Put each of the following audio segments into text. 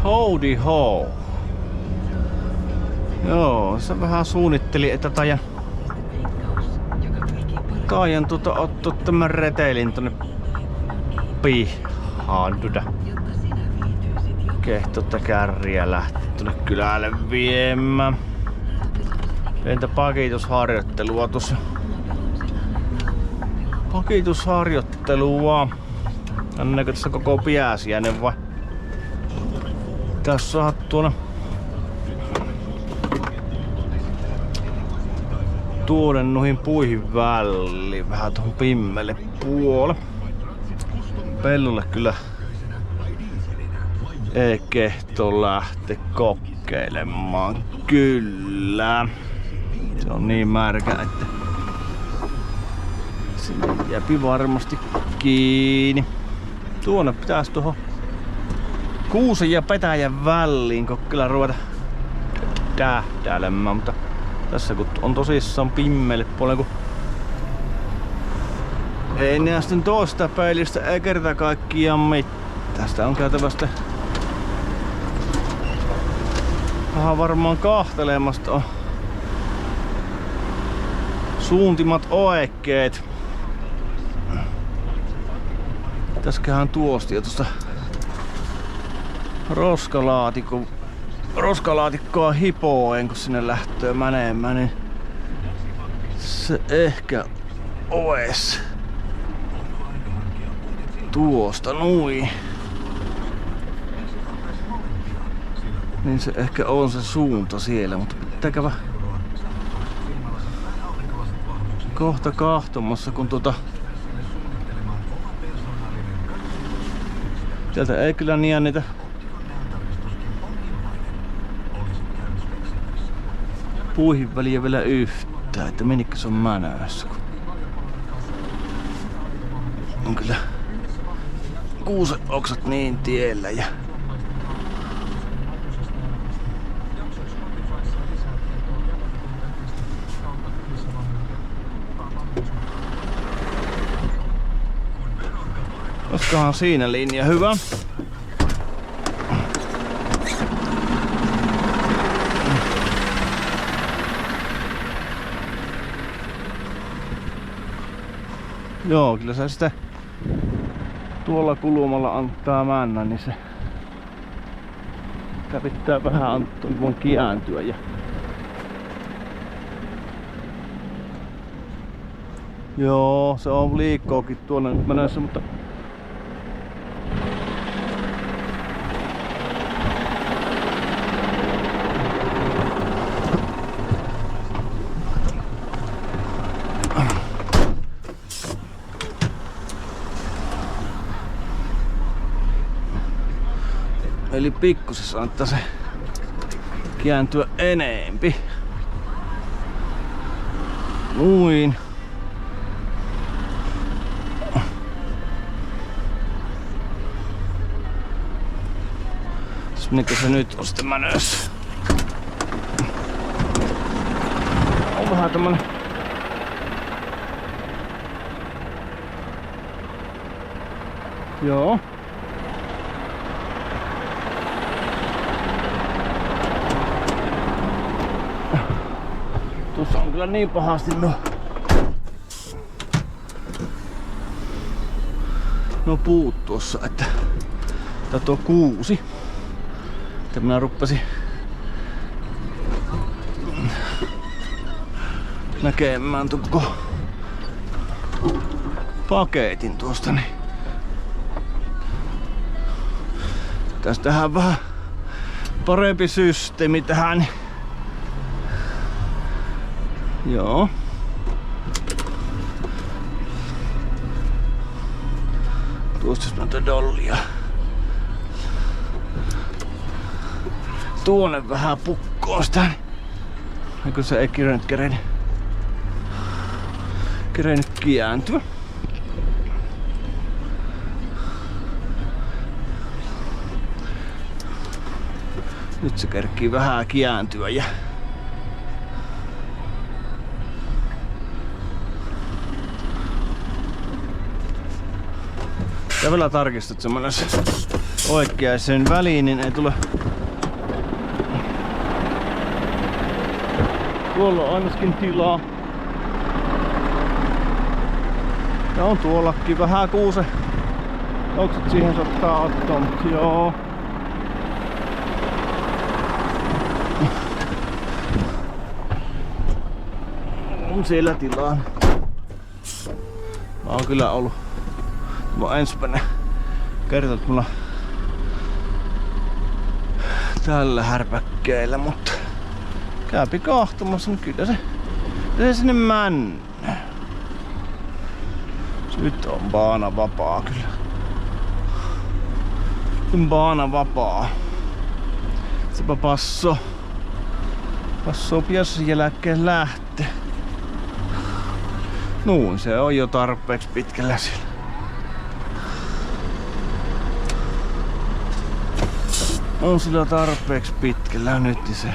Howdy ho. Joo, se vähän suunnitteli, että taian ottaa tämän reteilin tonne pihaan. Kehtotta kärriä lähti tonne kylälle viemään. Entä pakitusharjoittelua tuossa? Pakitusharjoittelua. Annako tässä koko pääsiäinen vai? Tässä sattuna. Tuonne noihin puihin väliin. Vähän tuohon pimmelle puolelle. Pellolle kyllä ei kehto lähteä kokeilemaan. Kyllä. Se on niin märkä, että sinne jääpi varmasti kiinni. Tuonne pitäisi tuohon Kuusen ja Petäjän väliin kyllä ruveta tähtäilemään, mutta tässä kun on tosissaan pimmelle puolella, kun ei näe sitten toista peilistä ei kerta kaikkiaan mitään. Tästä on käytävä sitten vähän varmaan kahtelemasta on suuntimat oikeet. Tässäköhän tuosti jo tuosta roskalaatikkoa hipoen, kun sinne lähtöö menemään, niin se ehkä oes tuosta noin. Niin se ehkä on se suunta siellä, mutta pitää käydä kohta kahtomassa, kun sieltä ei kyllä niitä puihin väliä vielä yhtään, että menikö se on mänössä. On kyllä kuusen oksat niin tiellä ja olisikohan siinä linja hyvä. Joo, kyllä se sitä tuolla kulmalla antaa mennä, niin se pitää vähän antaa kääntyä. Ja joo, se on liikkookin tuonne nyt menossa, mutta eli pikkusessa antaa se kääntyä enempi. Noin. Mikä se nyt on sitten mänössä? On vähän tämmönen joo. Tuossa on kyllä niin pahasti no puut tuossa, että tuo kuusi. Että minä ruppasin näkemään koko paketin tuosta, niin tästähän vähän parempi systeemi tähän. Joo. Tuosta noita dollia. Tuonne vähän pukkoon sitä, niin kun se ei kerennyt kääntyä. Nyt se kerkii vähän kääntyä ja vielä tarkistat semmonen oikeaan väliin, niin ei tule. Tuolla on ainakin tilaa. Ja on tuollakin vähän kuuse. Oksat siihen saattaa ottaa, mutta joo. On siellä tilaa. Mä oon kyllä ollut. Mä oon ensimmäinen kerta, että mulla tällä härpäkkeillä, mutta käypi kahtomassa, niin kyllä se sinne männä. Nyt on baana vapaa kyllä. Baana vapaa. Sepä passo piassa jälkeen lähtee. Nuun, se on jo tarpeeksi pitkällä siellä. On sillä tarpeeksi pitkällä nyt, niin se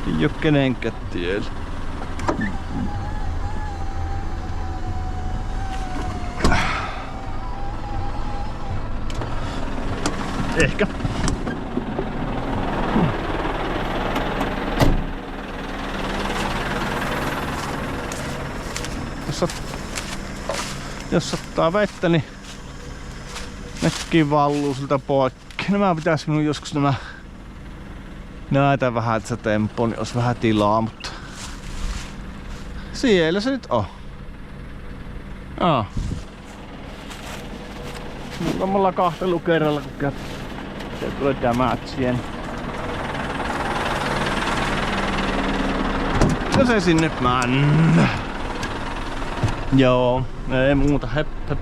ei oo kenenkään tiellä. Ehkä. Jos sattaa vettä, niin nekin valluu siltä poikki. Nämä pitäis minun joskus näitä vähän, että se tempo, niin olisi vähän tilaa, mutta siellä se nyt on. Muutamalla kahtelukerralla, kun se tulee damageien. Ja se sinne mennä. Joo, ei muuta, hep hep.